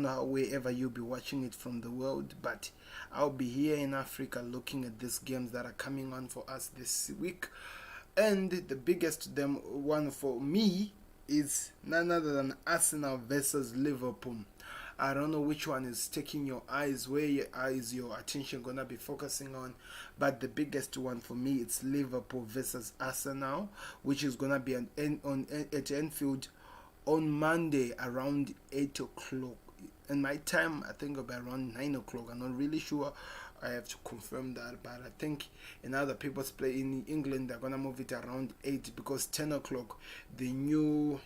don't know wherever you'll be watching it from the world, but I'll be here in Africa looking at these games that are coming on for us this week. And the biggest them one for me is none other than Arsenal versus Liverpool. I don't know which one is taking your eyes, where is your attention gonna be focusing on, but the biggest one for me it's Liverpool versus Arsenal, which is gonna be at Anfield on Monday around 8 o'clock. In my time, I think it'll be around 9 o'clock. I'm not really sure. I have to confirm that, but I think in other people's play in England they're gonna move it around 8 because 10 o'clock the new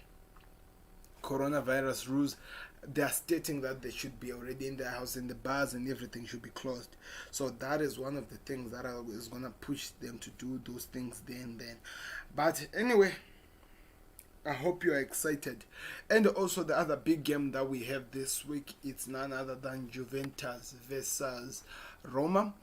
coronavirus rules, they are stating that they should be already in their house and the bars and everything should be closed. So that is one of the things that is gonna push them to do those things then. But anyway, I hope you are excited. And also the other big game that we have this week, it's none other than Juventus versus Roma.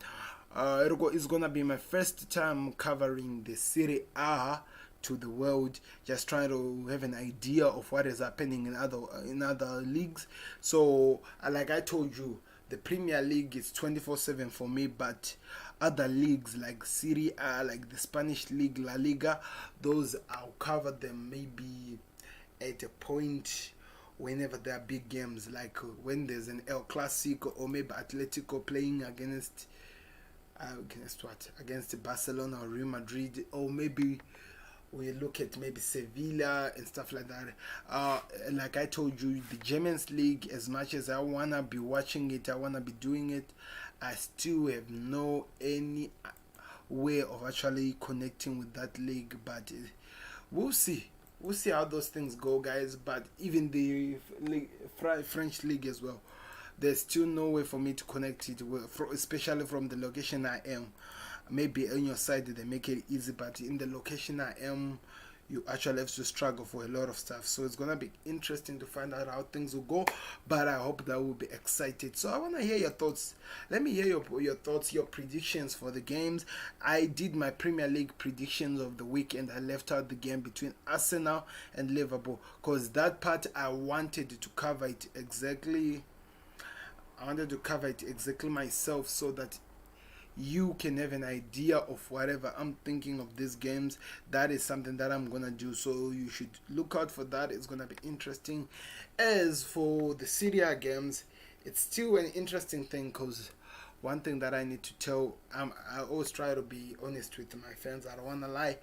It's gonna be my first time covering the Serie A to the world, just trying to have an idea of what is happening in other leagues. So like I told you, the Premier League is 24/7 for me, but other leagues like Serie A, like the Spanish league, La Liga, those I'll cover them maybe at a point whenever there are big games, like when there's an El Clasico or maybe Atletico playing against what? Against Barcelona or Real Madrid, or maybe we look at maybe Sevilla and stuff like that. Like I told you, the Germans league, as much as I wanna be watching it, I wanna be doing it, I still have no any way of actually connecting with that league. But we'll see. We'll see how those things go, guys. But even the French league as well, there's still no way for me to connect it with, especially from the location I am. Maybe on your side they make it easy, but in the location I am, you actually have to struggle for a lot of stuff. So it's gonna be interesting to find out how things will go, but I hope that we'll be excited. So I want to hear your thoughts. Let me hear your thoughts, your predictions for the games. I did my Premier League predictions of the week and I left out the game between Arsenal and Liverpool because that part I wanted to cover it exactly. I wanted to cover it exactly myself so that you can have an idea of whatever I'm thinking of these games. That is something that I'm gonna do, so you should look out for that. It's gonna be interesting. As for the Serie A games, it's still an interesting thing because one thing that I need to tell, I always try to be honest with my fans. I don't wanna lie.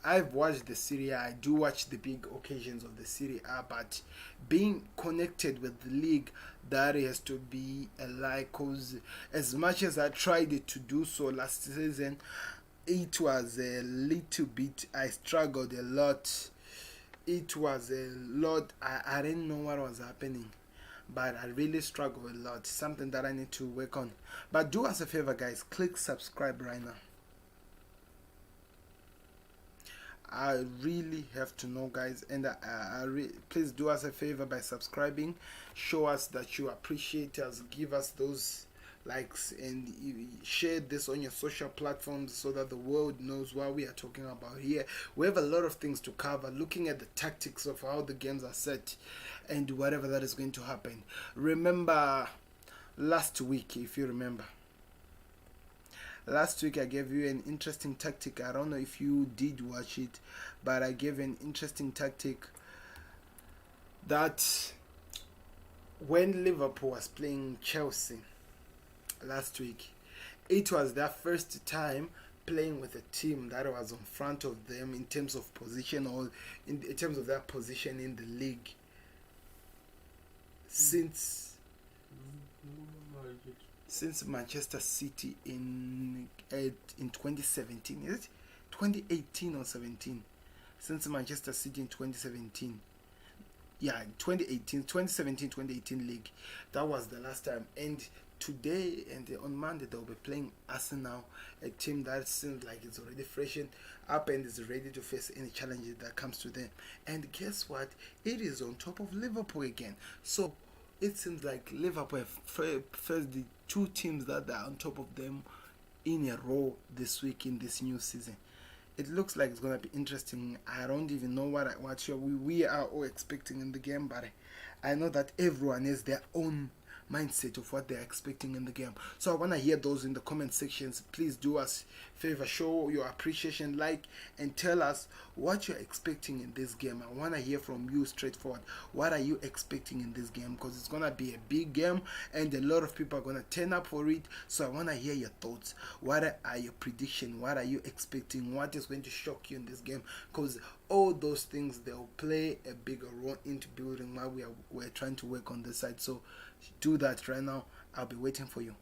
I've watched the Serie A. I do watch the big occasions of the Serie A, but being connected with the league, that has to be a lie. Cause as much as I tried to do so last season, it was a little bit. I struggled a lot. It was a lot. I didn't know what was happening, but I really struggled a lot. Something that I need to work on. But do us a favor, guys. Click subscribe right now. I really have to know, guys, and please do us a favor by subscribing. Show us that you appreciate us. Give us those likes and share this on your social platforms so that the world knows what we are talking about here. We have a lot of things to cover, looking at the tactics of how the games are set and whatever that is going to happen. Remember last week, if you remember, last week I gave you an interesting tactic. I don't know if you did watch it, but I gave an interesting tactic that when Liverpool was playing Chelsea last week, it was their first time playing with a team that was in front of them in terms of position, or in terms of their position in the league since Manchester City in 2017. Is it 2018 or 17? Since Manchester City in 2017. Yeah, 2017-2018 league. That was the last time. And today and on Monday they'll be playing Arsenal, a team that seems like it's already freshened up and is ready to face any challenges that comes to them. And guess what? It is on top of Liverpool again. So it seems like Liverpool have faced the two teams that are on top of them in a row this week in this new season. It looks like it's gonna be interesting. I don't even know what we are all expecting in the game, but I know that everyone has their own mindset of what they're expecting in the game. So I want to hear those in the comment sections. Please do us favor, show your appreciation, like, and tell us what you're expecting in this game. I want to hear from you straightforward. What are you expecting in this game? Because it's going to be a big game and a lot of people are going to turn up for it. So I want to hear your thoughts. What are your predictions? What are you expecting? What is going to shock you in this game? Because all those things, they'll play a bigger role into building what we're trying to work on this side. So do that right now. I'll be waiting for you.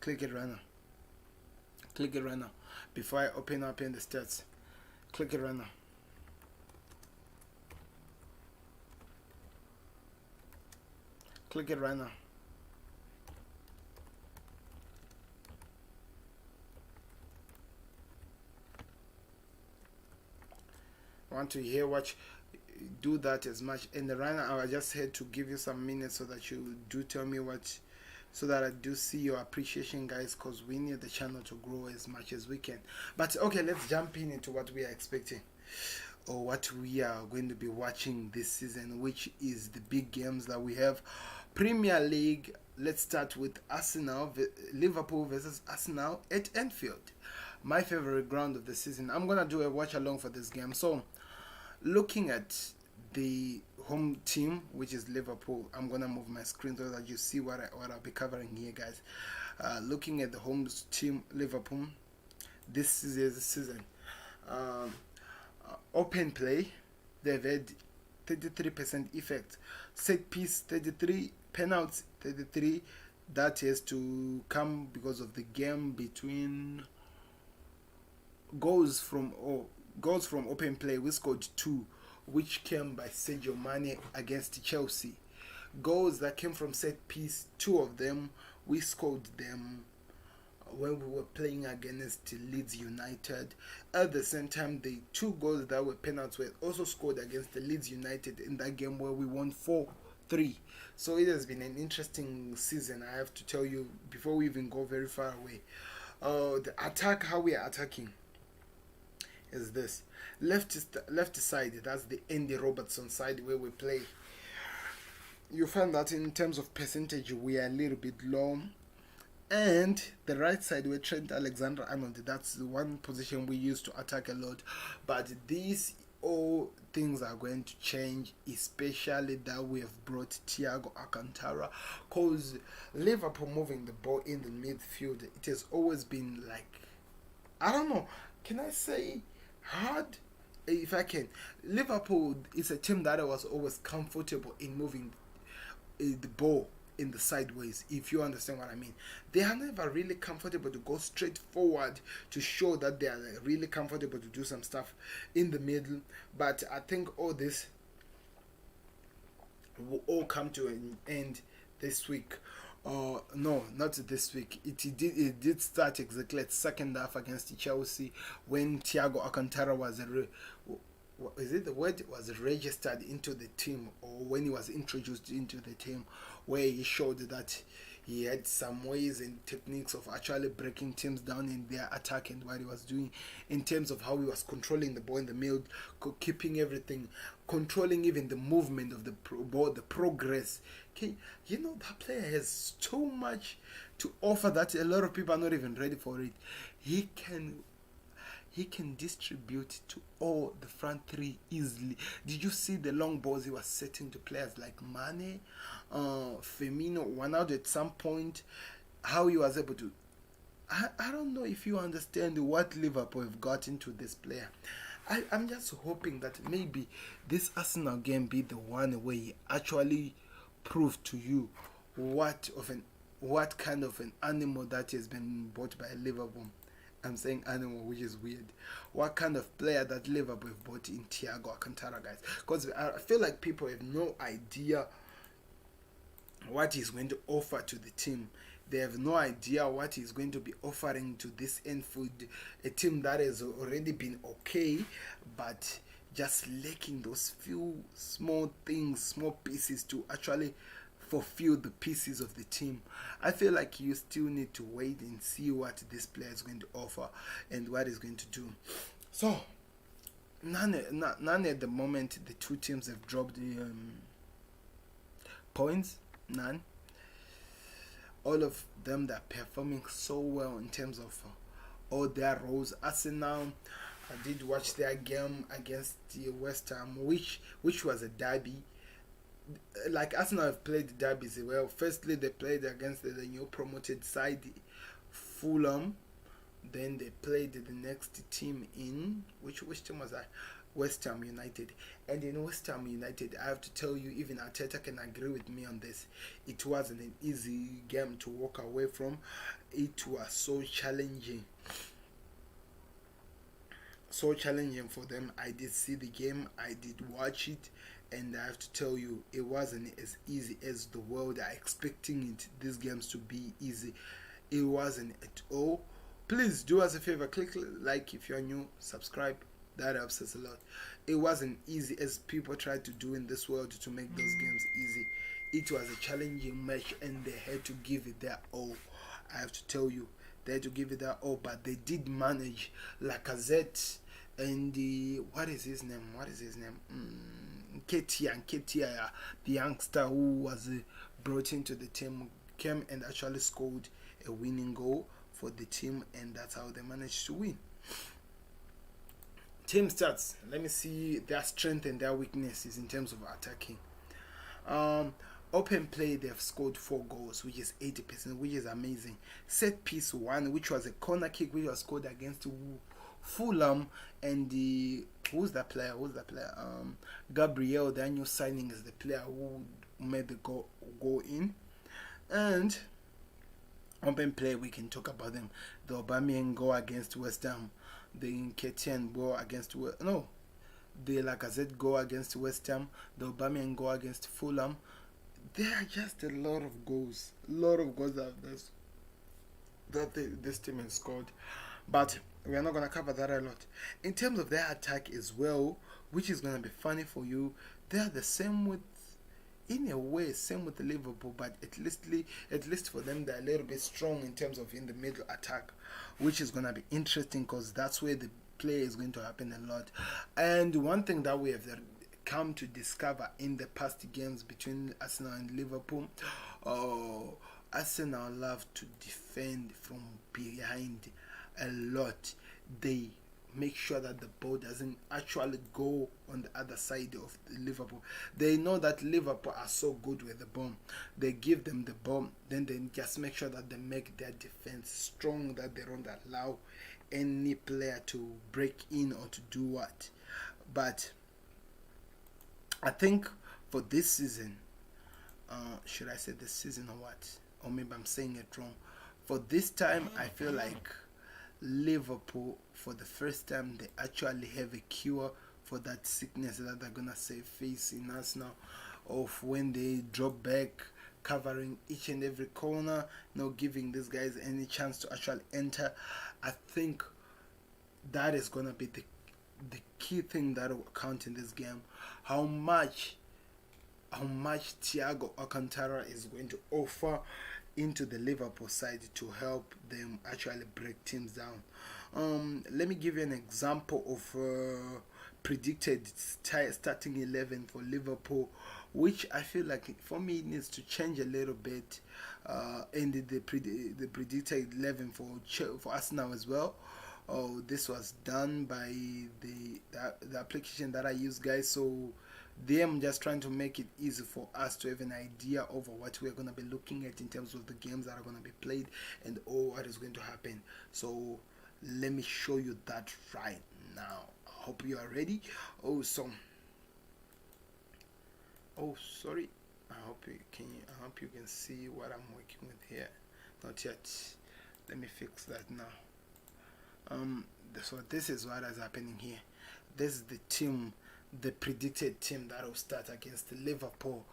Click it right now. Click it right now. Before I open up in the stats, click it right now. Click it right now. I want to hear what do that as much. And right now I just had to give you some minutes so that you do tell me what, so that I do see your appreciation, guys, because we need the channel to grow as much as we can. But okay, let's jump into what we are expecting, or what we are going to be watching this season, which is the big games that we have. Premier League, let's start with Liverpool versus Arsenal at Anfield, my favorite ground of the season. I'm gonna do a watch along for this game. So looking at the home team, which is Liverpool, I'm gonna move my screen so that you see what I'll be covering here, guys. Looking at the home team, Liverpool, this season, open play, they've had 33% effect, set piece 33, penalties 33. That has to come because of the game between goals from open play. We scored 2, which came by Sadio Mane against Chelsea. Goals that came from set piece, 2 of them, we scored them when we were playing against Leeds United. At the same time, the 2 goals that were penalties were also scored against the Leeds United in that game where we won 4-3. So it has been an interesting season, I have to tell you, before we even go very far away. The attack, how we are attacking is this. Left side, that's the Andy Robertson side where we play. You find that in terms of percentage we are a little bit low. And the right side where Trent Alexander-Arnold, that's the one position we used to attack a lot. But these all things are going to change, especially that we have brought Thiago Alcantara, because Liverpool moving the ball in the midfield, it has always been like, I don't know, can I say hard? If I can, Liverpool is a team that was always comfortable in moving the ball in the sideways, if you understand what I mean. They are never really comfortable to go straight forward to show that they are really comfortable to do some stuff in the middle. But I think all this will all come to an end this week. No, not this week. It did start exactly at second half against Chelsea when Thiago Alcantara was registered into the team, or when he was introduced into the team, where he showed that he had some ways and techniques of actually breaking teams down in their attack, and what he was doing in terms of how he was controlling the ball in the middle, keeping everything, controlling even the movement of the ball, the progress. Okay, you know, that player has too much to offer that a lot of people are not even ready for it. He can distribute to all the front 3 easily. Did you see the long balls he was setting to players like Mane, Firmino, one out at some point? How he was able to... I don't know if you understand what Liverpool have got into this player. I'm just hoping that maybe this Arsenal game be the one where he actually prove to you what kind of an animal that has been bought by Liverpool. I'm saying animal, which is weird. What kind of player that Liverpool have bought in Thiago Alcantara, guys? Because I feel like people have no idea what he's going to offer to the team. They have no idea what he's going to be offering to this Anfield, a team that has already been okay, but just lacking those few small things, small pieces to actually fulfill the pieces of the team. I feel like you still need to wait and see what this player is going to offer and what he's going to do. So none at the moment. The 2 teams have dropped points, none. All of them that are performing so well in terms of all their roles. Arsenal, I did watch their game against the West Ham, which was a derby. Like Arsenal have played derbies well. Firstly, they played against the new promoted side, Fulham. Then they played the next team in which team was that? West Ham United. And in West Ham United, I have to tell you, even Arteta can agree with me on this. It wasn't an easy game to walk away from. It was so challenging. So challenging for them. I did see the game, I did watch it, and I have to tell you, it wasn't as easy as the world are expecting it. These games to be easy. It wasn't at all. Please do us a favor, click like if you're new, subscribe. That helps us a lot. It wasn't easy as people try to do in this world to make those games easy. It was a challenging match and they had to give it their all. I have to tell you, they had to give it their all, but they did manage. Lacazette and what is his name? Ketia, the youngster who was brought into the team, came and actually scored a winning goal for the team, and that's how they managed to win. Team stats. Let me see their strength and their weaknesses in terms of attacking. Open play, they have scored 4 goals, which is 80%, which is amazing. Set piece 1, which was a corner kick, which was scored against Fulham, and who's that player? Gabriel, their new signing, is the player who made the goal in. And open play, we can talk about them. The Aubameyang goal against West Ham, the Nketiah goal against the Lacazette goal against West Ham, the Aubameyang goal against Fulham. There are just a lot of goals that this team has scored, but we are not going to cover that a lot. In terms of their attack as well, which is going to be funny for you, they are the same with, in a way, same with Liverpool, but at least for them, they're a little bit strong in terms of in the middle attack, which is going to be interesting because that's where the play is going to happen a lot. And one thing that we have come to discover in the past games between Arsenal and Liverpool, Arsenal love to defend from behind a lot. They make sure that the ball doesn't actually go on the other side of Liverpool. They know that Liverpool are so good with the ball. They give them the ball, then they just make sure that they make their defense strong, that they don't allow any player to break in or to do what. But I think for this season, should I say this season or what? Or maybe I'm saying it wrong. For this time, I feel like Liverpool, for the first time, they actually have a cure for that sickness that they're gonna say facing us now, of when they drop back, covering each and every corner, not giving these guys any chance to actually enter. I think that is gonna be the key thing that will count in this game. How much Thiago Alcantara is going to offer into the Liverpool side to help them actually break teams down. Let me give you an example of predicted starting 11 for Liverpool, which I feel like for me it needs to change a little bit. And the predicted 11 for Arsenal as well. This was done by the application that I use, guys. So I'm just trying to make it easy for us to have an idea over what we're going to be looking at in terms of the games that are going to be played and what is going to happen. So let me show you that right now. I hope you are ready. I hope you can see what I'm working with here. Not yet. Let me fix that now. So this is what is happening here. This is the team, the predicted team that will start against Liverpool.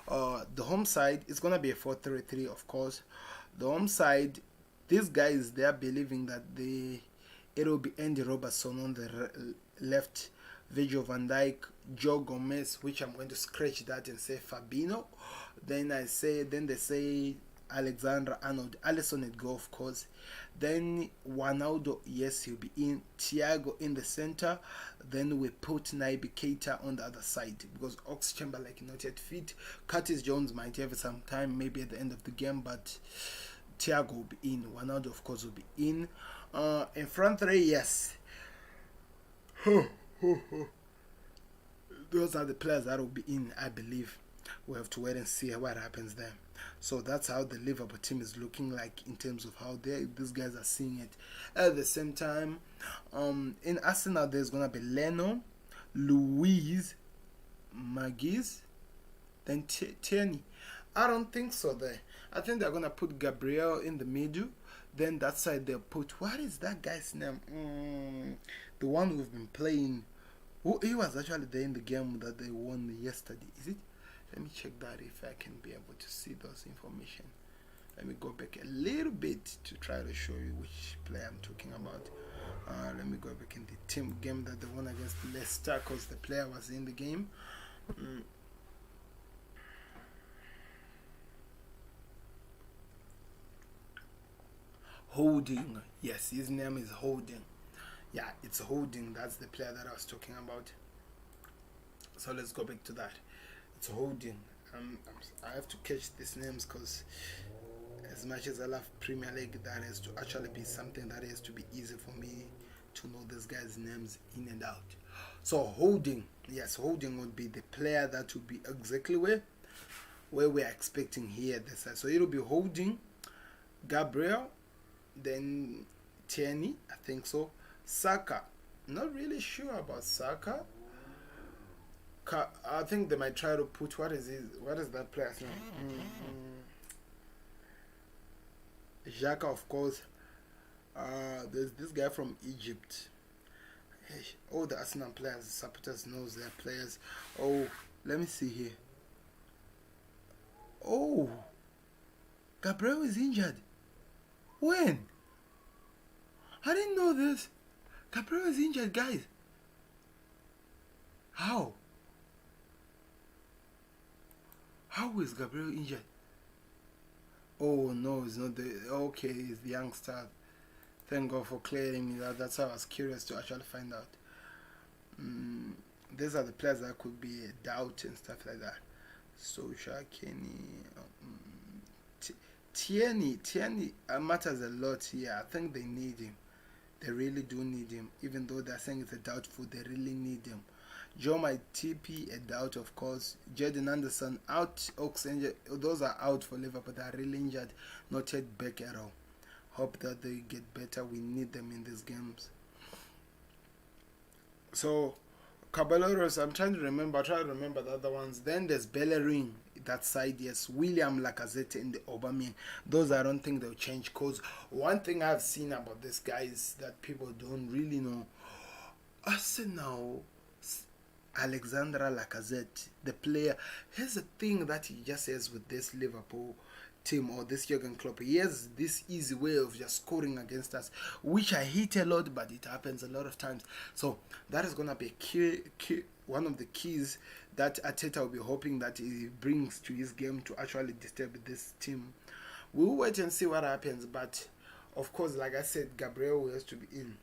The home side is gonna be a 4-3-3, of course. The home side, these guys, they are believing that it will be Andy Robertson on the left, Virgil van Dijk, Joe Gomez, which I'm going to scratch that and say Fabinho. Then they say Alexander Arnold, Alisson at goal, of course. Then Ronaldo, yes, he'll be in. Thiago in the center. Then we put Naby Keita on the other side because Ox Chamberlain not yet fit. Curtis Jones might have some time, maybe at the end of the game, but Thiago will be in. Ronaldo, of course, will be in. In front three, yes. Those are the players that will be in, I believe. We have to wait and see what happens there. So that's how the Liverpool team is looking like in terms of how these guys are seeing it. At the same time, in Arsenal, there's going to be Leno, Luiz, Magis, then Tierney. I don't think so there. I think they're going to put Gabriel in the middle. Then that side they'll put, what is that guy's name? The one we've been playing. He was actually there in the game that they won yesterday. Is it? Let me check that if I can be able to see those information. Let me go back a little bit to try to show you which player I'm talking about. Let me go back in the team game that they won against Leicester because the player was in the game. Holding. Yes, his name is Holding. Yeah, it's Holding. That's the player that I was talking about. So let's go back to that. It's Holding. I have to catch these names because as much as I love Premier League, that has to actually be something that has to be easy for me to know this guy's names in and out. So Holding, yes, Holding would be the player that would be exactly where we're expecting here at this side. So it'll be Holding, Gabriel, then Tierney, I think so. Saka, not really sure about Saka. I think they might try to put what is that player's name? Xhaka, of course. There's this guy from Egypt. All the Arsenal players, supporters knows their players. Oh, let me see here. Oh, Gabriel is injured. When? I didn't know this. Gabriel is injured, guys. How? How is Gabriel injured? Oh no, it's not the okay, it's the youngster. Thank God for clearing me that. That's how I was curious to actually find out. These are the players that could be a doubt and stuff like that. Social Kenny, Tierney matters a lot here. I think they need him. They really do need him. Even though they're saying it's a doubtful, they really need him. Joe might TP, a doubt, of course. Jadon Anderson out. Oaks injured. Those are out for Liverpool. They are really injured. Not yet back at all. Hope that they get better. We need them in these games. So, Caballeros, I'm trying to remember. Try to remember the other ones. Then there's Bellerin. That side, yes. William Lacazette and the Aubameyang. Those I don't think they'll change. Because one thing I've seen about this guy is that people don't really know. Arsenal, Alexandra Lacazette, the player, here's a thing that he just has with this Liverpool team or this Jurgen Klopp. He has this easy way of just scoring against us, which I hate a lot, but it happens a lot of times. So that is going to be a key, one of the keys that Arteta will be hoping that he brings to his game to actually disturb this team. We'll wait and see what happens, but of course, like I said, Gabriel has to be in.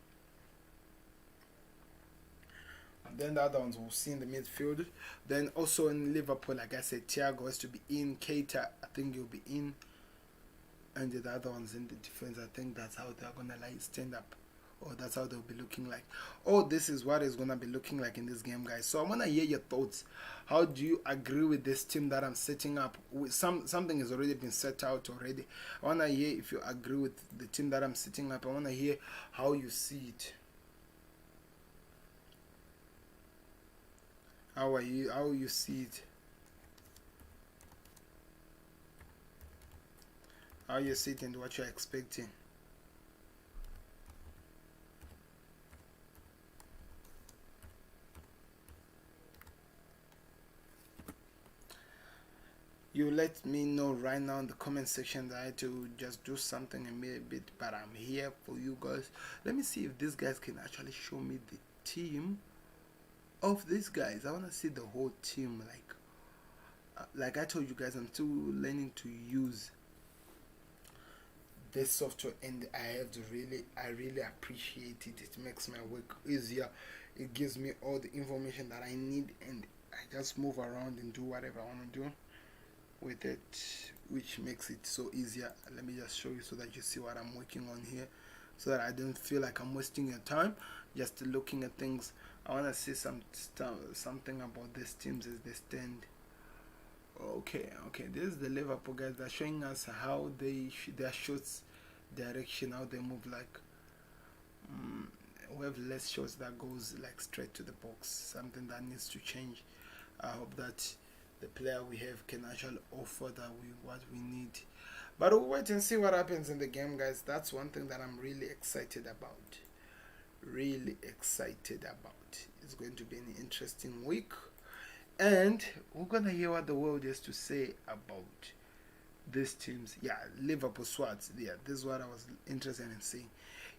Then the other ones we'll see in the midfield. Then also in Liverpool, like I said, Thiago has to be in. Keita, I think he'll be in. And the other ones in the defense, I think that's how they're going to stand up. Or that's how they'll be looking like. Oh, this is what it's going to be looking like in this game, guys. So I want to hear your thoughts. How do you agree with this team that I'm setting up? Something has already been set out already. I want to hear if you agree with the team that I'm setting up. I want to hear how you see it. How you see it? How you see it and what you're expecting? You let me know right now in the comment section that I had to just do something a bit, but I'm here for you guys. Let me see if these guys can actually show me the team of these guys. I want to see the whole team. Like I told you guys, I'm still learning to use this software, and I really appreciate it. It makes my work easier. It gives me all the information that I need, and I just move around and do whatever I want to do with it, which makes it so easier. Let me just show you so that you see what I'm working on here, so that I don't feel like I'm wasting your time just looking at things. I want to see something about these teams as they stand. Okay, this is the Liverpool guys. They're showing us how their shots direction, how they move. Like we have less shots that goes like straight to the box, something that needs to change. I hope that the player we have can actually offer what we need. But we'll wait and see what happens in the game, guys. That's one thing that I'm really excited about. Really excited about. It's going to be an interesting week. And we're going to hear what the world has to say about these teams. Yeah, Liverpool Swats. Yeah, this is what I was interested in seeing.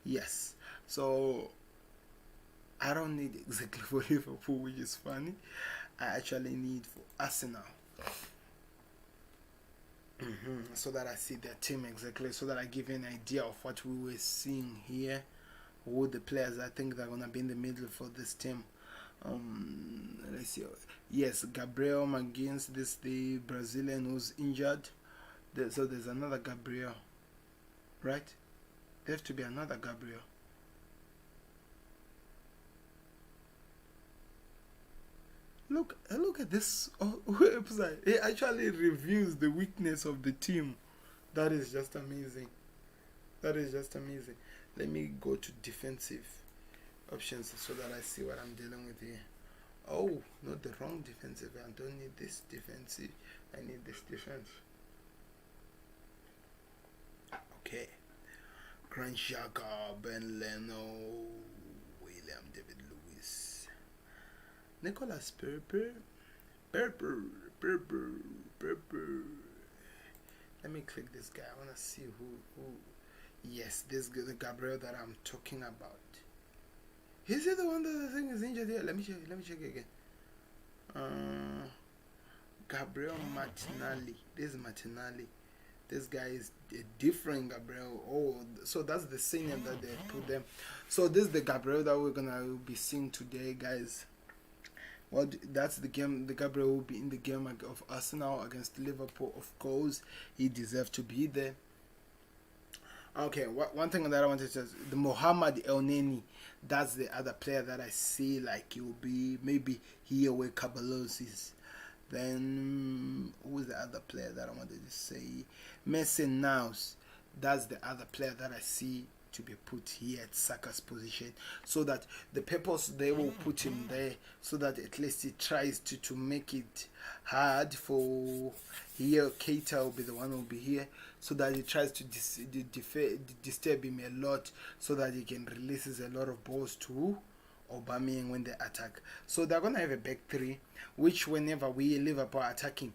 Yes. So, I don't need exactly for Liverpool, which is funny. I actually need for Arsenal. So that I see their team exactly. So that I give you an idea of what we were seeing here. Who the players I think they're going to be in the middle for this team. Let's see. Yes, Gabriel Magalhães, this the Brazilian who's injured. So there's another Gabriel, right? There have to be another Gabriel. Look at this website. It actually reviews the weakness of the team. That is just amazing. That is just amazing. Let me go to defensive options so that I see what I'm dealing with here. Oh, not the wrong defensive. I don't need this defensive. I need this defense. Okay. Grant Xhaka, Ben Leno, William David Lewis, Nicholas Pepe. Let me click this guy. I want to see who. Yes, this the Gabriel that I'm talking about. Is he the one that I think is injured here? Let me check again. Gabriel Martinelli. This is Martinelli. This guy is a different Gabriel. Oh, so that's the senior that they put them. So this is the Gabriel that we're gonna be seeing today, guys. Well, that's the game. The Gabriel will be in the game of Arsenal against Liverpool. Of course, he deserves to be there. Okay, one thing that I wanted to say, the Mohamed El Neni, that's the other player that I see like he will be maybe here where Caballos is. Then who's the other player that I wanted to say? Mason Niles, that's the other player that I see to be put here at Saka's position, so that the purpose they will put him there, so that at least he tries to make it hard for here. Keita will be the one who will be here, so that he tries to disturb him a lot, so that he can releases a lot of balls to Aubameyang when they attack. So they're gonna have a back three, which whenever we Liverpool are attacking,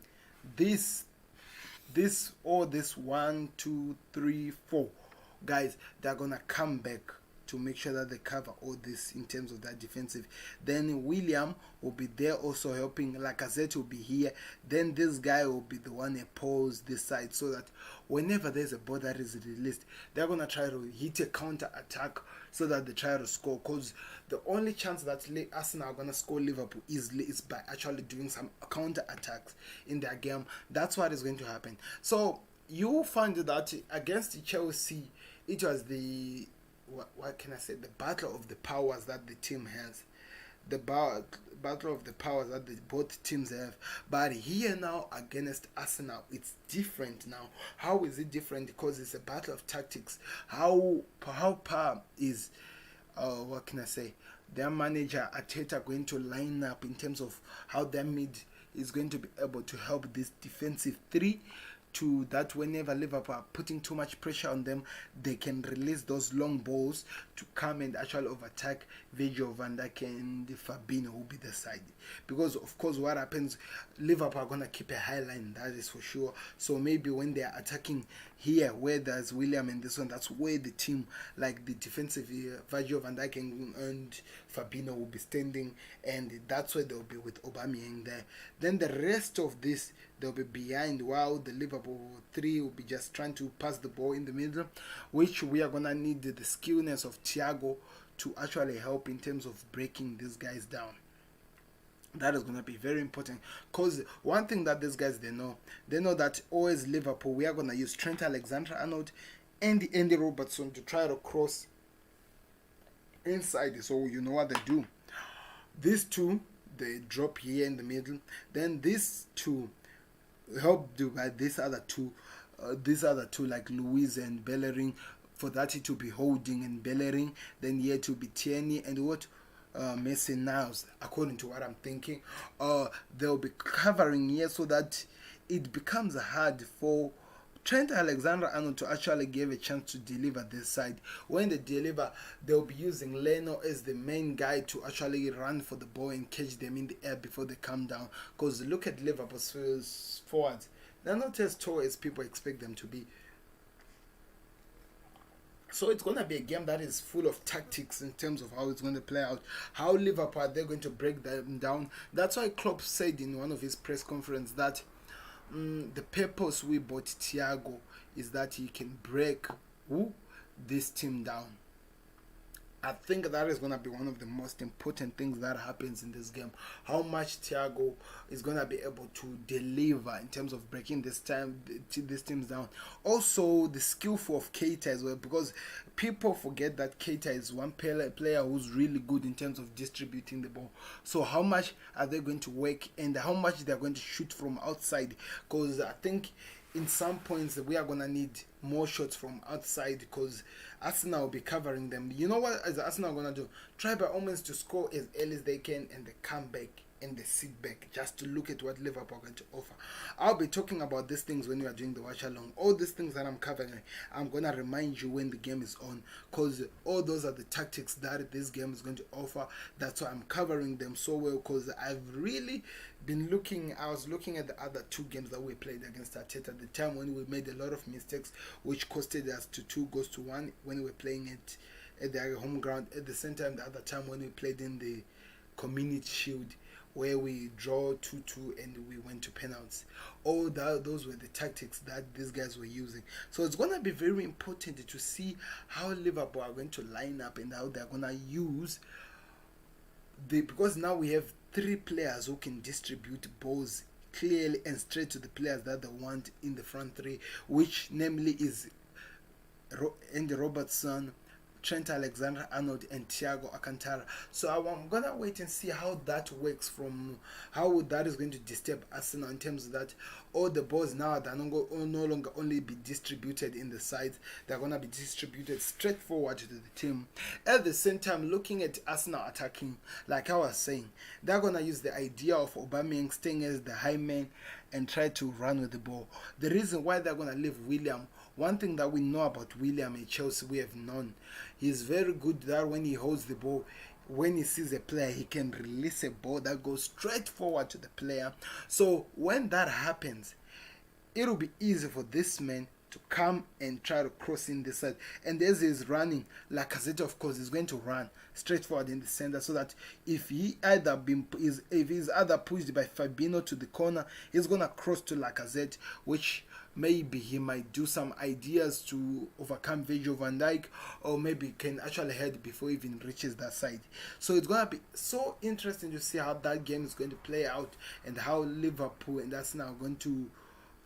this 1, 2, 3, 4 guys, they're gonna come back to make sure that they cover all this in terms of that defensive. Then William will be there also helping. Lacazette will be here. Then this guy will be the one that pulls this side, so that whenever there's a ball that is released, they're gonna try to hit a counter attack so that they try to score. Because the only chance that Arsenal are gonna score Liverpool easily is by actually doing some counter attacks in their game. That's what is going to happen. So you will find that against Chelsea, it was the what can I say? The battle of the powers that the team has, the battle of the powers that both teams have. But here now against Arsenal, it's different now. How is it different? Because it's a battle of tactics. How is what can I say? Their manager Arteta going to line up in terms of how their mid is going to be able to help this defensive three, to that whenever Liverpool are putting too much pressure on them, they can release those long balls to come and actually overtake Virgil van Dijk and Fabinho will be the side. Because of course what happens, Liverpool are going to keep a high line, that is for sure. So maybe when they are attacking here where there's William and this one, that's where the team, like the defensive Virgil van Dijk and Fabinho will be standing, and that's where they'll be with Aubameyang there. Then the rest of this they'll be behind, while the Liverpool three will be just trying to pass the ball in the middle, which we are gonna need the skillness of Thiago to actually help in terms of breaking these guys down. That is going to be very important, because one thing that these guys, they know that always Liverpool, we are going to use Trent Alexander-Arnold and Andy Robertson to try to cross inside. So you know what they do, these two, they drop here in the middle, then these two help do by these other two like Luiz and Bellerin, for that it to be Holding and Bellerin, then here to be Tierney and what, Mason Niles, according to what I'm thinking. They'll be covering here, so that it becomes hard for Trent Alexander-Arnold to actually give a chance to deliver this side. When they deliver, they'll be using Leno as the main guy to actually run for the ball and catch them in the air before they come down. Because look at Liverpool's forwards, they're not as tall as people expect them to be. So it's going to be a game that is full of tactics in terms of how it's going to play out. How Liverpool are they going to break them down? That's why Klopp said in one of his press conferences that the purpose we bought Thiago is that he can break this team down. I think that is going to be one of the most important things that happens in this game. How much Thiago is going to be able to deliver in terms of breaking these teams down. Also, the skillful of Keita as well, because people forget that Keita is one player who's really good in terms of distributing the ball. So how much are they going to work, and how much they're going to shoot from outside? Because I think in some points we are going to need more shots from outside, because Arsenal will be covering them. You know what is Arsenal going to do? Try by all means to score as early as they can, and they come back and they sit back just to look at what Liverpool are going to offer. I'll be talking about these things when we are doing the watch along. All these things that I'm covering, I'm going to remind you when the game is on, because all those are the tactics that this game is going to offer. That's why I'm covering them so well, because I've really been I was looking at the other two games that we played against Arteta at the time, when we made a lot of mistakes which costed us to 2-1 when we were playing it at the home ground. At the same time, the other time when we played in the Community Shield, where we draw 2-2 and we went to penalties. All those were the tactics that these guys were using. So it's going to be very important to see how Liverpool are going to line up and how they're going to use because now we have three players who can distribute balls clearly and straight to the players that they want in the front three, which namely is Andy Robertson, Trent Alexander-Arnold and Thiago Alcantara. So I'm gonna wait and see how that works, from how that is going to disturb Arsenal in terms of that all the balls now are no longer only be distributed in the sides, they're gonna be distributed straight forward to the team. At the same time, looking at Arsenal attacking, like I was saying, they're gonna use the idea of Aubameyang staying as the high man and try to run with the ball. The reason why they're gonna leave William, one thing that we know about William at Chelsea, we have known, he's very good that when he holds the ball, when he sees a player, he can release a ball that goes straight forward to the player. So when that happens, it will be easy for this man to come and try to cross in the side. And as he's running, Lacazette, of course, is going to run straight forward in the center, so that if he's either pushed by Fabinho to the corner, he's going to cross to Lacazette, which maybe he might do some ideas to overcome Virgil van Dijk, or maybe can actually head before he even reaches that side. So it's going to be so interesting to see how that game is going to play out, and how Liverpool and Arsenal are going to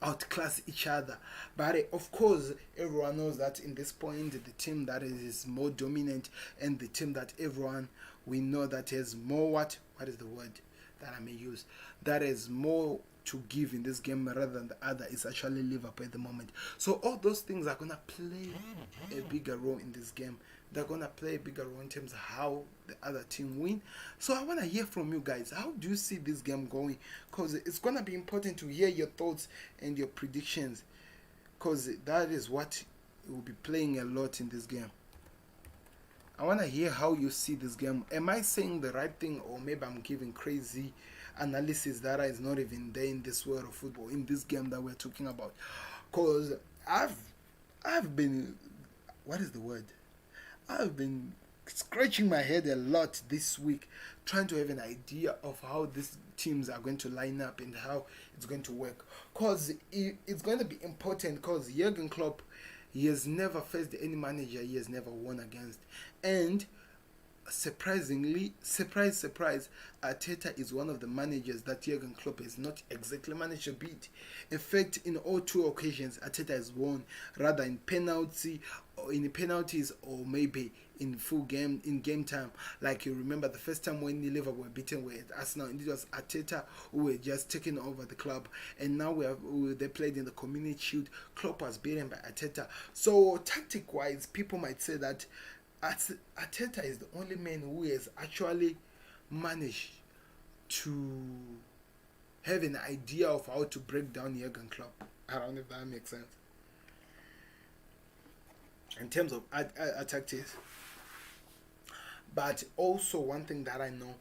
outclass each other. But of course, everyone knows that in this point, the team that is more dominant, and the team that we know that has more what is the word that I may use, that is more to give in this game rather than the other, is actually Liverpool at the moment. So all those things are going to play a bigger role in this game. They're going to play a bigger role in terms of how the other team win. So I want to hear from you guys. How do you see this game going? Because it's going to be important to hear your thoughts and your predictions, because that is what will be playing a lot in this game. I want to hear how you see this game. Am I saying the right thing, or maybe I'm giving crazy analysis that is not even there in this world of football, in this game that we're talking about? Because I've been, what is the word? I've been scratching my head a lot this week, trying to have an idea of how these teams are going to line up and how it's going to work. Because it's going to be important, because Jurgen Klopp, he has never faced any manager he has never won against. And surprisingly, surprise, Arteta is one of the managers that Jurgen Klopp has not exactly managed to beat. In fact, in all two occasions, Arteta has won, rather in penalty, or in penalties, or maybe in full game, in game time. Like you remember the first time when Liverpool were beaten with Arsenal, and it was Arteta who were just taking over the club. And now they played in the Community Shield. Klopp was beaten by Arteta. So tactic-wise, people might say that Arteta is the only man who has actually managed to have an idea of how to break down Jurgen Klopp. I don't know if that makes sense. In terms of tactics. But also one thing that I know,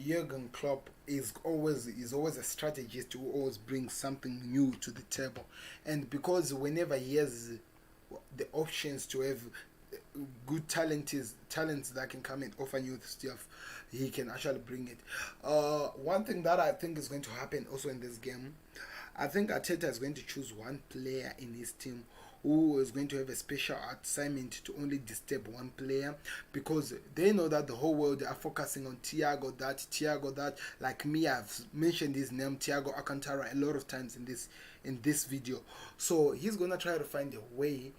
Jurgen Klopp is always a strategist who always brings something new to the table. And because whenever he has the options to have good talents that can come and offer new stuff, he can actually bring it. One thing that I think is going to happen also in this game, I think Arteta is going to choose one player in his team who is going to have a special assignment to only disturb one player, because they know that the whole world are focusing on Thiago that. Like me, I've mentioned his name, Thiago Alcantara, a lot of times in this video. So he's gonna try to find a way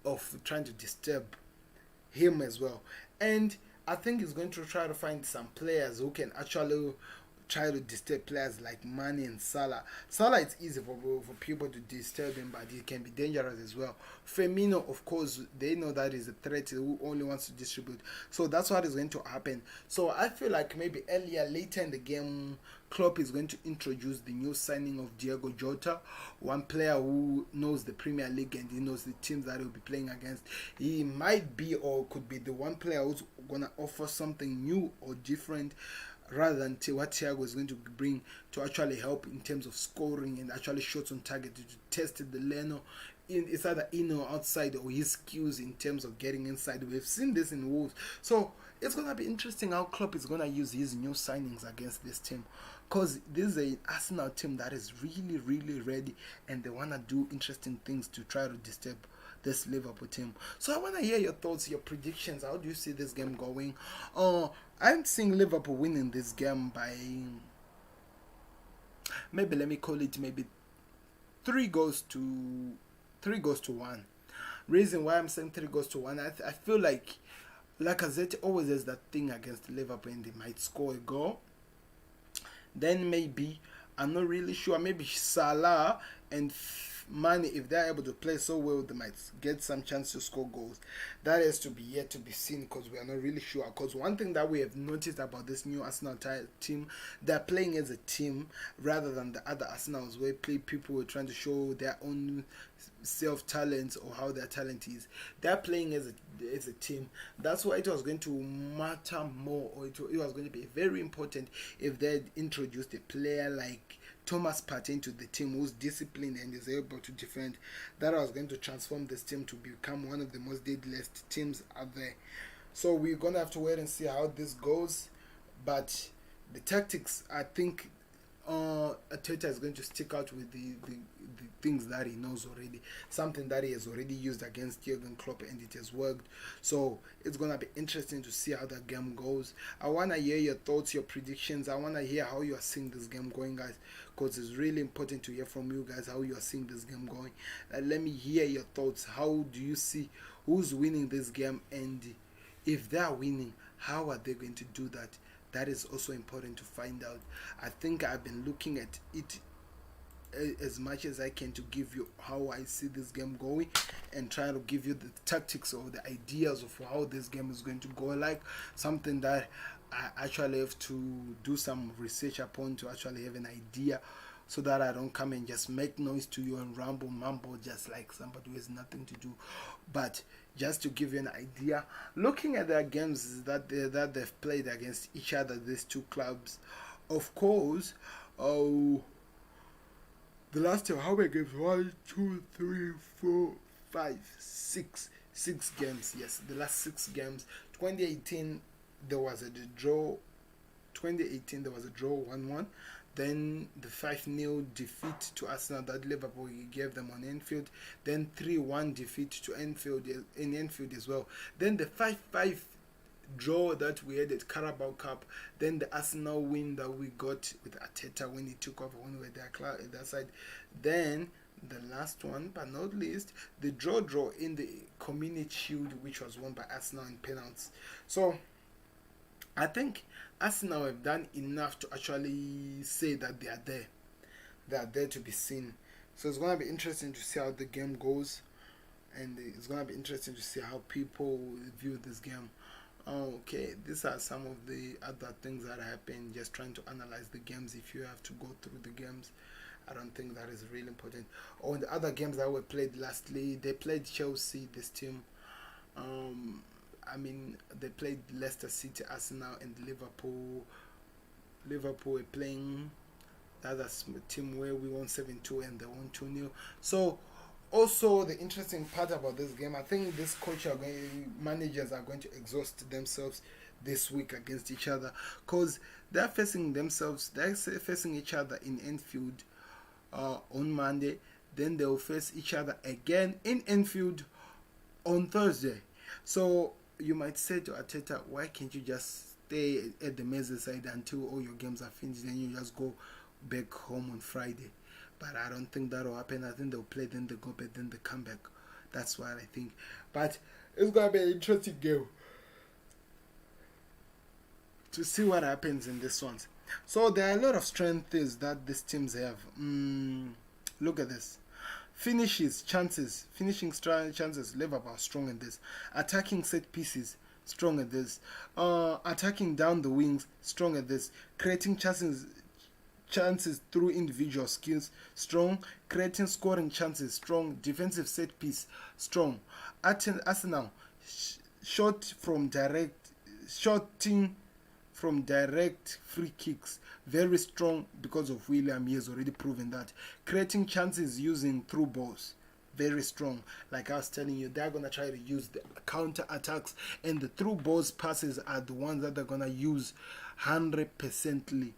of trying to disturb him as well. And I think he's going to try to find some players who can actually try to disturb players like Mane and Salah. Salah, it's easy for people to disturb him, but he can be dangerous as well. Firmino, of course, they know that he's a threat who only wants to distribute. So that's what is going to happen. So I feel like maybe later in the game, Klopp is going to introduce the new signing of Diogo Jota, one player who knows the Premier League and he knows the teams that he'll be playing against. He might be or could be the one player who's going to offer something new or different, rather than what Thiago is going to bring to actually help in terms of scoring and actually shots on target, to test the Leno. It's either in or outside, or his skills in terms of getting inside. We've seen this in Wolves. So it's going to be interesting how Klopp is going to use his new signings against this team. Because this is an Arsenal team that is really, really ready, and they want to do interesting things to try to disturb this Liverpool team. So I want to hear your thoughts, your predictions. How do you see this game going? I'm seeing Liverpool winning this game by, maybe let me call it maybe 3-1. Reason why I'm saying 3-1, I feel like Lacazette always has that thing against Liverpool, and they might score a goal. Then maybe, I'm not really sure, maybe Salah and Mane, if they're able to play so well, they might get some chance to score goals. That has to be yet to be seen, because we are not really sure. Because one thing that we have noticed about this new Arsenal team, they're playing as a team rather than the other Arsenals where people were trying to show their own self-talent or how their talent is. They're playing as a team. That's why it was going to matter more, or it was going to be very important if they introduced a player like Thomas Partey into the team, who's disciplined and is able to defend. That was going to transform this team to become one of the most deadliest teams out there. So we're going to have to wait and see how this goes. But the tactics, I think Arteta is going to stick out with the things that he knows already, something that he has already used against Jurgen Klopp, and it has worked. So it's going to be interesting to see how the game goes. I want to hear your thoughts, your predictions. I want to hear how you are seeing this game going, guys, because it's really important to hear from you guys how you are seeing this game going. Let me hear your thoughts. How do you see who's winning this game, and if they are winning, how are they going to do that? That is also important to find out. I think I've been looking at it as much as I can to give you how I see this game going, and try to give you the tactics or the ideas of how this game is going to go, like something that I actually have to do some research upon to actually have an idea, so that I don't come and just make noise to you and ramble mumble just like somebody who has nothing to do. But just to give you an idea, looking at their games that they've played against each other, these two clubs, of course, the last time, how many games? 1, 2, 3, 4, 5, 6, 6 games. Yes, the last 6 games. 2018 there was a draw. 2018 there was a draw 1-1. Then the 5-0 defeat to Arsenal that Liverpool gave them on Anfield. Then 3-1 defeat to Anfield in Anfield as well. Then the 5-5 draw that we had at Carabao Cup. Then the Arsenal win that we got with Arteta when he took over when we were at that side. Then the last one, but not least, the draw in the Community Shield, which was won by Arsenal in penalties. So I think Arsenal have done enough to actually say that they are there. They are there to be seen. So it's going to be interesting to see how the game goes. And it's going to be interesting to see how people view this game. Okay, these are some of the other things that happen. Just trying to analyze the games. If you have to go through the games, I don't think that is really important. On the other games that were played lastly, they played Chelsea, this team. They played Leicester City, Arsenal, and Liverpool. Liverpool were playing the other team where we won 7-2 and they won 2-0. So, also the interesting part about this game, I think this managers are going to exhaust themselves this week against each other, because they're facing each other in Anfield on Monday. Then they'll face each other again in Anfield on Thursday. So you might say to Arteta, why can't you just stay at the Merseyside until all your games are finished, then you just go back home on Friday? But I don't think that will happen. I think they'll play, then they go back, then they come back. That's what I think. But it's going to be an interesting game to see what happens in this one. So there are a lot of strengths that these teams have. Look at this. Finishing chances, Liverpool are strong in this. Attacking set pieces, strong at this. Attacking down the wings, strong at this. Creating chances through individual skills, strong. Creating scoring chances, strong. Defensive set piece, strong. Arsenal, shooting from direct free kicks, very strong because of William. He has already proven that. Creating chances using through balls, very strong. Like I was telling you, they're going to try to use the counter attacks, and the through balls passes are the ones that they're going to use 100%.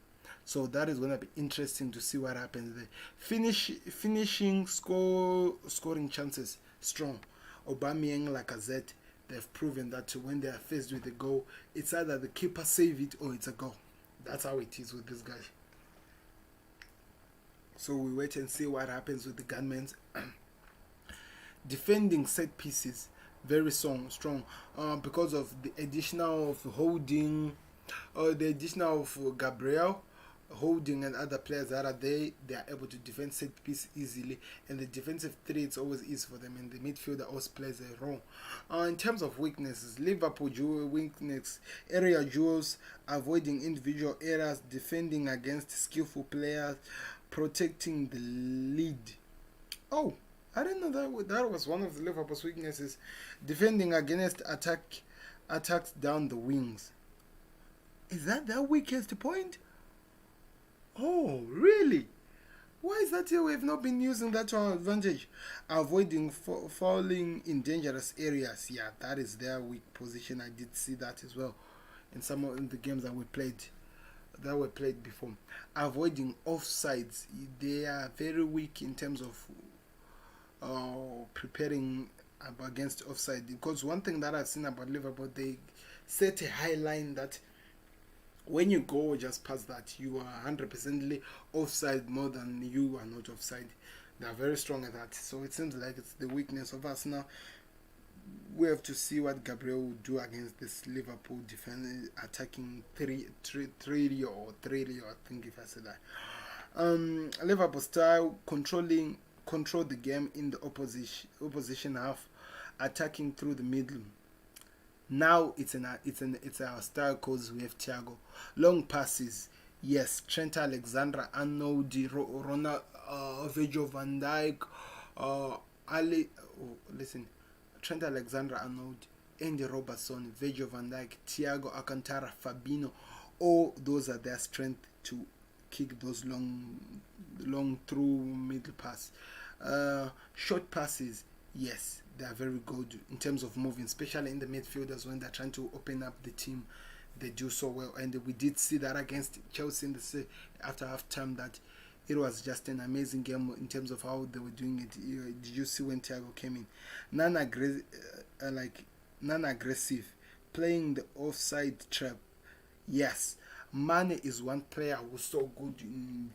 So that is going to be interesting to see what happens there. Finishing scoring chances, strong. Aubameyang, Lacazette, they've proven that when they are faced with a goal, it's either the keeper save it or it's a goal. That's how it is with this guy. So we wait and see what happens with the Gunmen. Defending set pieces, very strong, because of the additional of Holding, or the additional of Gabriel, Holding, and other players that are there. They are able to defend set piece easily, and the defensive threats always is for them, and the midfielder always plays a role. In terms of weaknesses, Liverpool weakness, area duels, avoiding individual errors, defending against skillful players, protecting the lead. Oh, I didn't know that was one of the Liverpool's weaknesses. Defending against attacks down the wings. Is that their weakest point? Oh, really? Why is that here? We have not been using that to our advantage. Avoiding falling in dangerous areas. Yeah, that is their weak position. I did see that as well in some of the games that were played before. Avoiding offsides. They are very weak in terms of preparing against offside. Because one thing that I've seen about Liverpool, they set a high line that when you go just past that, you are 100% offside more than you are not offside. They are very strong at that. So it seems like it's the weakness of us now. We have to see what Gabriel will do against this Liverpool defense, attacking 3 or 3, I think, if I say that. Liverpool style, control the game in the opposition half, attacking through the middle. Now it's our style because we have Thiago. Long passes, yes. Trent Alexander-Arnold, Ronald, Virgil van Dijk, Trent Alexander-Arnold, Andy Robertson, Virgil van Dijk, Thiago Alcantara, Fabinho. All those are their strength to kick those long through middle pass. Short passes, yes. they are very good in terms of moving, especially in the midfielders when they're trying to open up the team. They do so well, and we did see that against Chelsea in the after half time that it was just an amazing game in terms of how they were doing it. Did you see when Thiago came in? Non-aggressive, playing the offside trap. Yes, Mane is one player who's so good in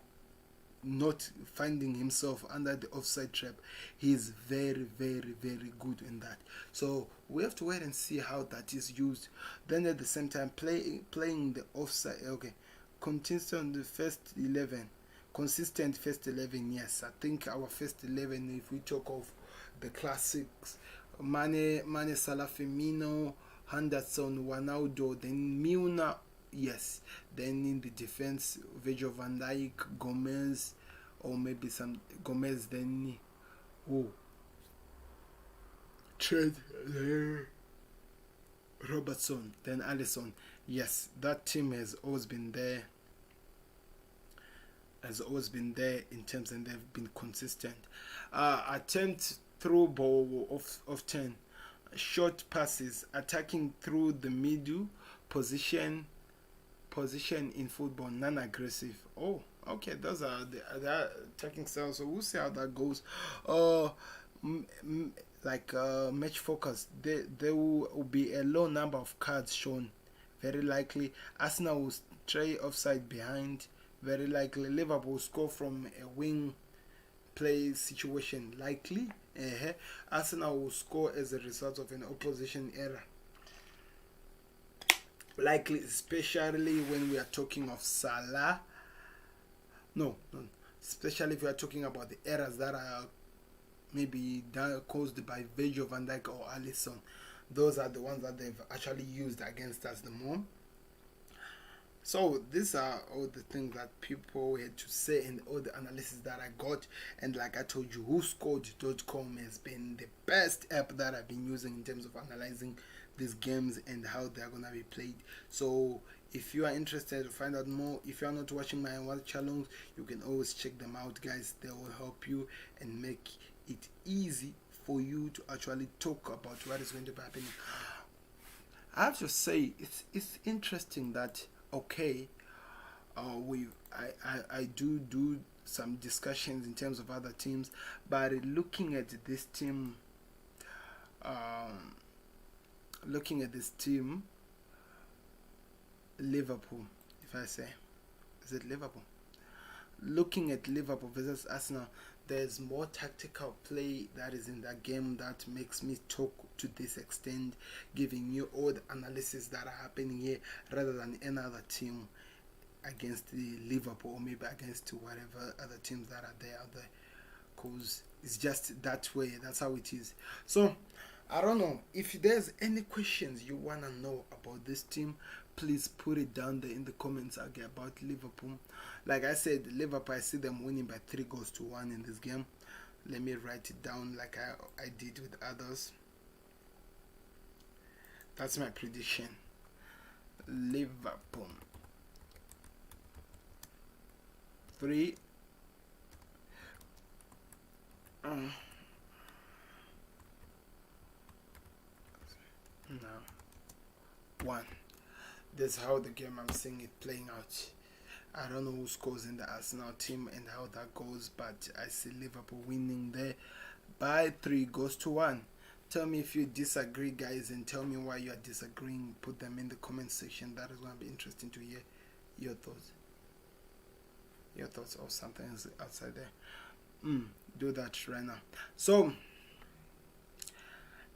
not finding himself under the offside trap. He is very, very, very good in that. So we have to wait and see how that is used. Then at the same time, playing the offside. Okay, consistent first 11. Consistent first 11. Yes, I think our first 11. If we talk of the classics, Mane, Salah, Firmino, Henderson, Ronaldo, then Milner. Yes, then in the defense, Virgil van Dijk, Gomez, or maybe some Gomez, then Trent, Robertson, then Alisson. Yes, that team has always been there. In terms, and they've been consistent. Attempt through ball of 10, short passes, attacking through the middle, position in football, non-aggressive. Oh, okay, those are the attacking styles. So we'll see how that goes. Match focus. There will be a low number of cards shown. Very likely, Arsenal will stray offside behind. Very likely, Liverpool will score from a wing play situation. Likely, Arsenal will score as a result of an opposition error. Likely, especially when we are talking of Salah. No, especially if we are talking about the errors that are maybe caused by Virgil van Dijk or Alisson. Those are the ones that they've actually used against us the more. So these are all the things that people had to say and all the analysis that I got. And like I told you, WhoScored.com has been the best app that I've been using in terms of analyzing these games and how they're gonna be played. So if you are interested to find out more, if you are not watching my watch alongs, you can always check them out, guys. They will help you and make it easy for you to actually talk about what is going to be happening. I have to say it's interesting that I do some discussions in terms of other teams, but looking at this team, Liverpool, if I say, is it Liverpool? Looking at Liverpool versus Arsenal, there's more tactical play that is in that game that makes me talk to this extent, giving you all the analysis that are happening here rather than any other team against the Liverpool or maybe against whatever other teams that are there out there, because it's just that way. That's how it is. So I don't know if there's any questions you want to know about this team. Please put it down there in the comments about Liverpool. Like I said, Liverpool, I see them winning by 3-1 in this game. Let me write it down like I did with others. That's my prediction. Liverpool 3 1. That's how the game I'm seeing it playing out. I don't know who scores in the Arsenal team and how that goes, but I see Liverpool winning there by 3-1. Tell me if you disagree, guys, and tell me why you are disagreeing. Put them in the comment section. That is going to be interesting to hear your thoughts. Your thoughts or something outside there. Do that right now. So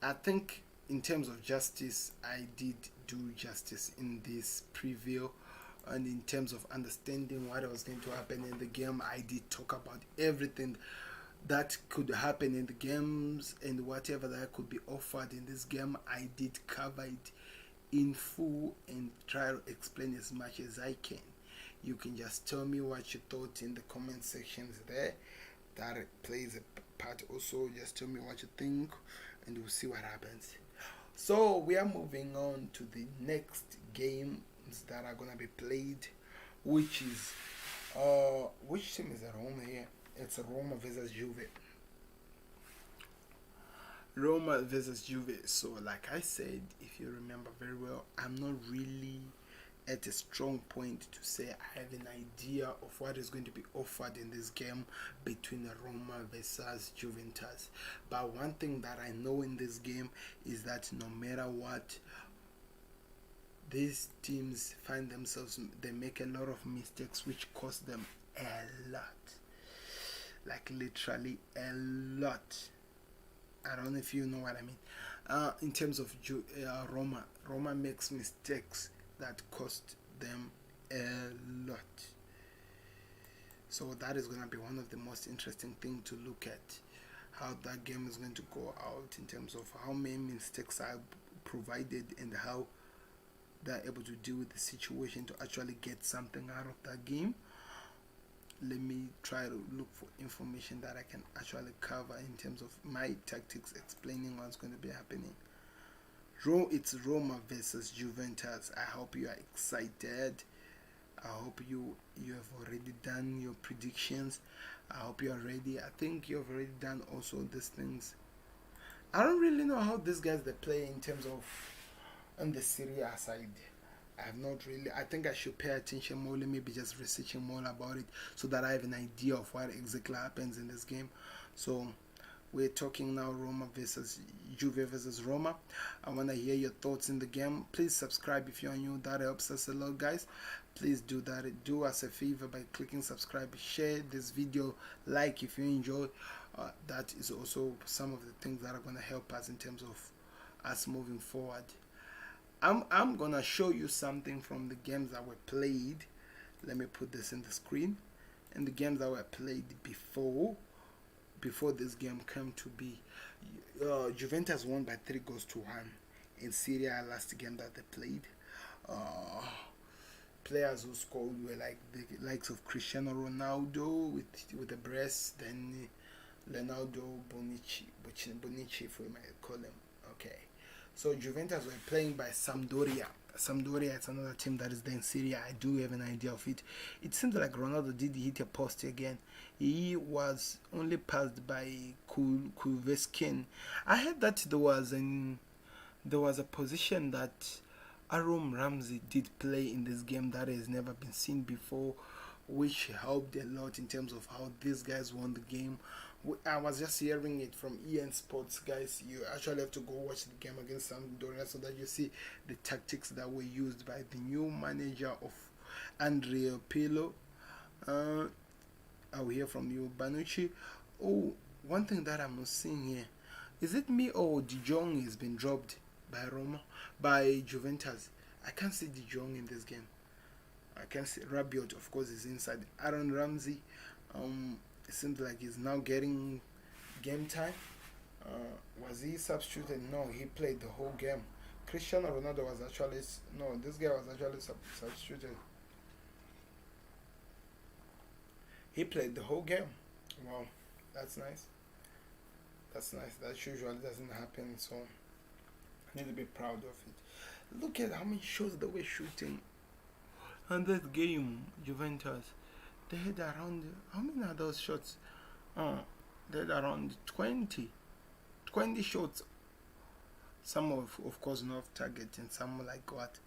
I think in terms of justice, I did do justice in this preview, and in terms of understanding what was going to happen in the game, I did talk about everything that could happen in the games and whatever that could be offered in this game. I did cover it in full and try to explain as much as I can. You can just tell me what you thought in the comment sections there. That plays a part also. Just tell me what you think and we'll see what happens. So we are moving on to the next games that are gonna be played, which is which team is at home here? It's Roma versus Juve. Roma versus Juve. So, like I said, if you remember very well, I'm not really at a strong point to say I have an idea of what is going to be offered in this game between Roma versus Juventus. But one thing that I know in this game is that no matter what, these teams find themselves, they make a lot of mistakes which cost them a lot. Like literally a lot. I don't know if you know what I mean. In terms of Roma makes mistakes that cost them a lot. So that is going to be one of the most interesting things to look at, how that game is going to go out in terms of how many mistakes are provided and how they're able to deal with the situation to actually get something out of that game. Let me try to look for information that I can actually cover in terms of my tactics explaining what's going to be happening. It's Roma versus Juventus. I hope you are excited. I hope you have already done your predictions. I hope you are ready. I think you have already done also these things. I don't really know how these guys they play in terms of on the Serie A side. I have not really. I think I should pay attention more. Maybe just researching more about it so that I have an idea of what exactly happens in this game. So we're talking now Roma versus Juve versus Roma. I want to hear your thoughts in the game. Please subscribe if you're new. That helps us a lot, guys. Please do that. Do us a favor by clicking subscribe. Share this video. Like if you enjoy. That is also some of the things that are going to help us in terms of us moving forward. I'm gonna show you something from the games that were played. Let me put this in the screen. And the games that were played before this game came to be. Juventus won by 3-1 in Serie A last game that they played. Players who scored were like the likes of Cristiano Ronaldo with a brace, then Leonardo Bonucci, if we might call him. Okay. So Juventus were playing by Sampdoria. Sampdoria is another team that is there in Serie A. I do have an idea of it. It seems like Ronaldo did hit a post again. He was only passed by Kuveskin. I heard that there was a position that Aaron Ramsey did play in this game that has never been seen before, which helped a lot in terms of how these guys won the game. I was just hearing it from EN Sports, guys. You actually have to go watch the game against Sampdoria so that you see the tactics that were used by the new manager of Andrea Pirlo. I will hear from you, Bonucci. Oh, one thing that I'm not seeing here, is it me or De Jong has been dropped by Juventus? I can't see De Jong in this game. I can see Rabiot, of course, is inside. Aaron Ramsey, it seems like he's now getting game time. Was he substituted? No, he played the whole game. Cristiano Ronaldo was actually this guy was actually substituted. He played the whole game. Wow, that's nice. That's nice. That usually doesn't happen, so I need to be proud of it. Look at how many shots they were shooting. And that game, Juventus, they had around, how many are those shots? They had around 20 shots. Some of course not off target and some like what.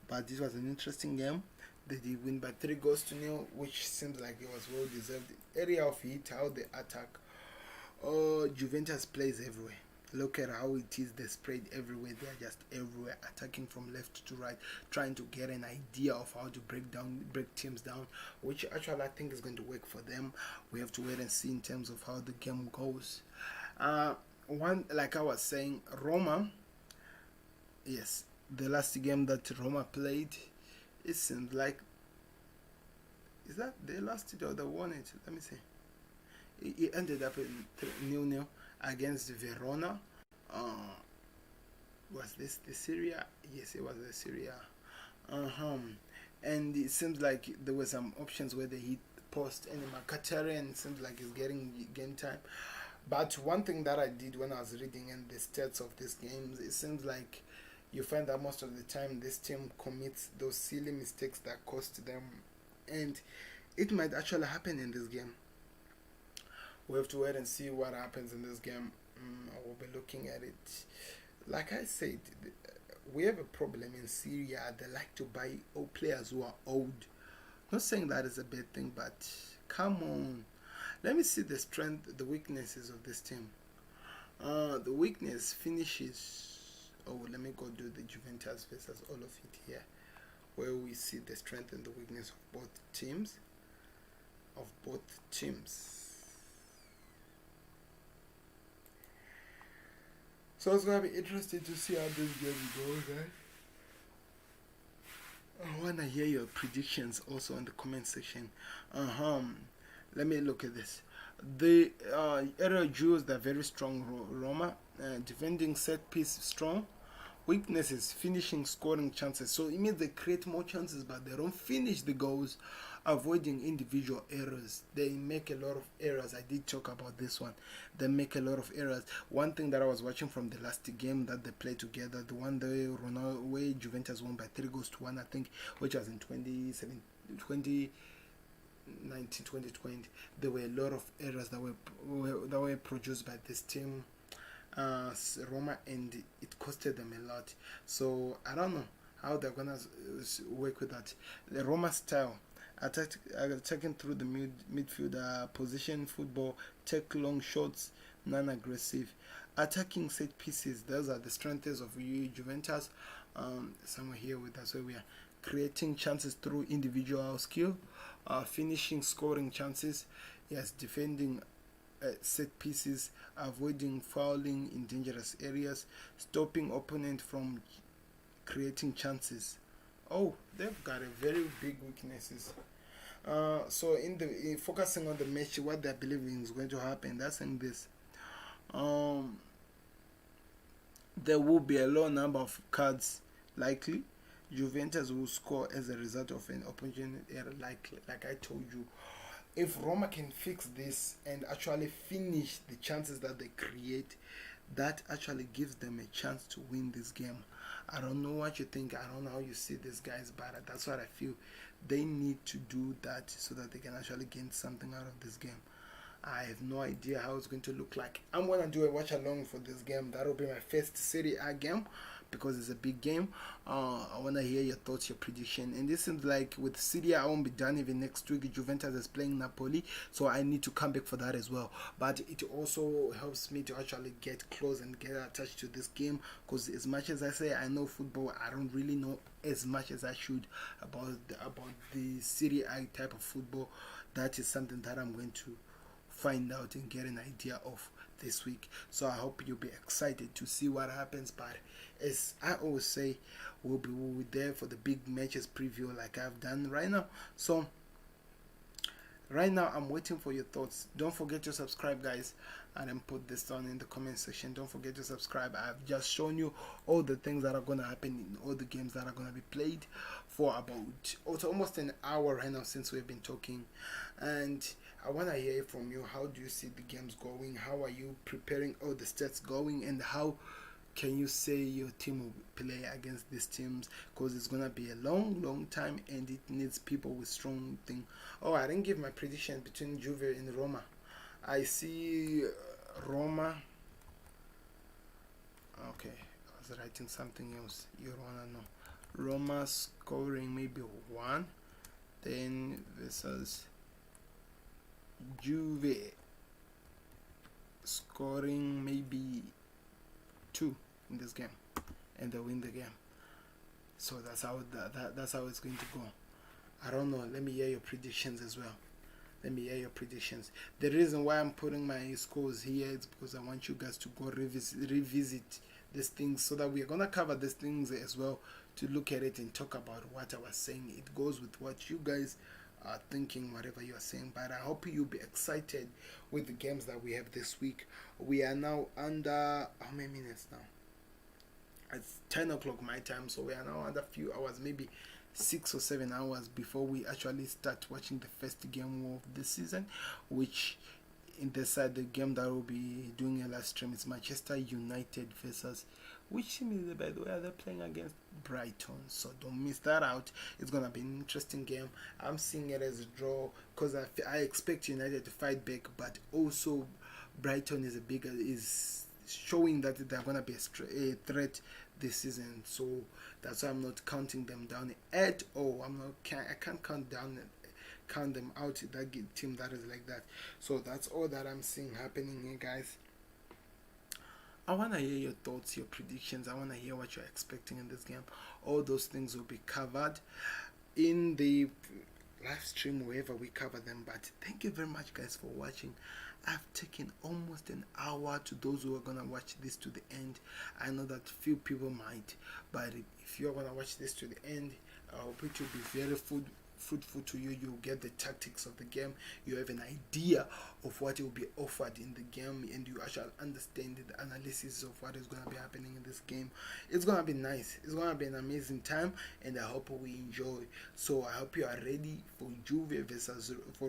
But this was an interesting game. They did win by 3-0, which seems like it was well deserved. Area of hit, how they attack. Juventus plays everywhere. Look at how it is, they spread everywhere. They are just everywhere, attacking from left to right, trying to get an idea of how to break teams down, which actually I think is going to work for them. We have to wait and see in terms of how the game goes. Like I was saying, Roma, yes, the last game that Roma played, it seems like, is that they lost it or they won it? Let me see. It ended up in 0-0 against Verona. Was this the Serie A? Yes, it was the Serie A. And it seems like there were some options where they hit post, and Mkhitaryan seems like he's getting game time. But one thing that I did when I was reading in the stats of these games, it seems like you find that most of the time this team commits those silly mistakes that cost them, and it might actually happen in this game. We have to wait and see what happens in this game. I will be looking at it. Like I said, we have a problem in Syria. They like to buy old players who are old. Not saying that is a bad thing, but come on. Let me see the strength, the weaknesses of this team. The weakness finishes. Oh, let me go do the Juventus versus all of it here, where we see the strength and the weakness of both teams. Of both teams. So it's gonna be interesting to see how this game goes, guys. I wanna hear your predictions also in the comment section. Let me look at this. The area Jews, they're very strong. Roma, defending set piece strong. Weaknesses finishing scoring chances. So it means they create more chances, but they don't finish the goals. Avoiding individual errors, they make a lot of errors. I did talk about this one. They make a lot of errors. One thing that I was watching from the last game that they played together, the one where Juventus won by 3-1, I think, which was in 2019, 2020. There were a lot of errors that were produced by this team, Roma, and it costed them a lot. So I don't know how they're gonna work with that. The Roma style, attacking through the midfield, position football, take long shots, non-aggressive, attacking set pieces. Those are the strengths of Juventus. Somewhere here with us where we are creating chances through individual skill, finishing scoring chances, yes, defending set pieces, avoiding fouling in dangerous areas, stopping opponent from creating chances. Oh, they've got a very big weaknesses. So in focusing on the match, what they're believing is going to happen, that's in this. There will be a low number of cards likely. Juventus will score as a result of an opportunity error, like I told you. If Roma can fix this and actually finish the chances that they create, that actually gives them a chance to win this game. I don't know what you think. I don't know how you see these guys, but that's what I feel. They need to do that so that they can actually gain something out of this game. I have no idea how it's going to look like. I'm going to do a watch along for this game. That will be my first Serie A game because it's a big game. I want to hear your thoughts, your prediction. And this seems like with Serie A, I won't be done even next week. Juventus is playing Napoli, so I need to come back for that as well. But it also helps me to actually get close and get attached to this game, because as much as I say I know football, I don't really know as much as I should about the Serie A type of football. That is something that I'm going to find out and get an idea of this week. So I hope you'll be excited to see what happens. But as I always say, we'll be there for the big matches preview like I've done right now. So right now I'm waiting for your thoughts. Don't forget to subscribe, guys, and then put this down in the comment section. Don't forget to subscribe. I've just shown you all the things that are going to happen in all the games that are going to be played for about almost an hour right now since we've been talking. And I want to hear from you. How do you see the games going? How are you preparing all the stats going? And how can you say your team will play against these teams? Because it's going to be a long time and it needs people with strong thing. Oh, I didn't give my prediction between Juve and Roma. I see Roma. Okay, I was writing something else. You want to know. Roma scoring maybe 1. Then versus Juve scoring maybe 2 in this game, and they win the game. So that's how that's how it's going to go. I don't know. Let me hear your predictions as well. Let me hear your predictions. The reason why I'm putting my scores here is because I want you guys to go revisit these things, so that we're gonna cover these things as well, to look at it and talk about what I was saying. It goes with what you guys are thinking, whatever you are saying. But I hope you'll be excited with the games that we have this week. We are now under how many minutes now? It's 10 o'clock my time, so we are now under a few hours, maybe 6 or 7 hours before we actually start watching the first game of the season, which in the side, the game that will be doing a live stream is Manchester United versus, which team is it, by the way? They're playing against Brighton, so don't miss that out. It's gonna be an interesting game. I'm seeing it as a draw because I expect United to fight back, but also Brighton is showing that they're gonna be a threat this season. So that's why I'm not counting them down at all. I can't count them out. That team that is like that. So that's all that I'm seeing happening here, guys. I want to hear your thoughts, your predictions. I want to hear what you're expecting in this game. All those things will be covered in the live stream wherever we cover them. But thank you very much, guys, for watching. I've taken almost an hour to those who are gonna watch this to the end. I know that few people might, but if you're gonna watch this to the end, I hope it will be very fruitful to you. You'll get the tactics of the game. You have an idea of what will be offered in the game, and you actually understand the analysis of what is going to be happening in this game. It's going to be nice. It's going to be an amazing time, and I hope we enjoy. So I hope you are ready for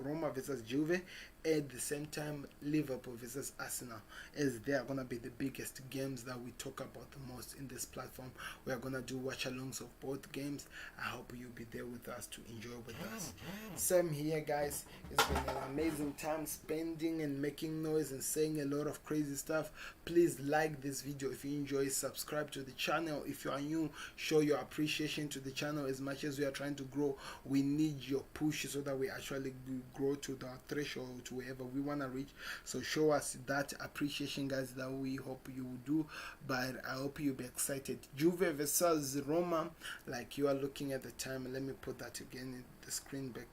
Roma versus Juve. At the same time, Liverpool versus Arsenal, as they are going to be the biggest games that we talk about the most in this platform. We are going to do watch-alongs of both games. I hope you'll be there with us to enjoy with us. Same here, guys. It's been an amazing time spending and making noise and saying a lot of crazy stuff. Please like this video if you enjoy. Subscribe to the channel. If you are new, show your appreciation to the channel. As much as we are trying to grow, we need your push so that we actually grow to the threshold, to wherever we want to reach. So show us that appreciation, guys, that we hope you will do. But I hope you'll be excited. Juve versus Roma, like you are looking at the time. Let me put that again in the screen back.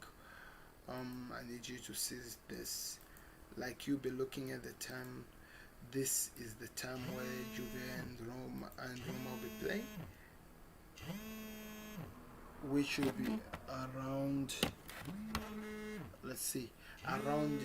I need you to see this. Like you'll be looking at the time. This is the time where Juve and Roma will be playing, which will be around, let's see, around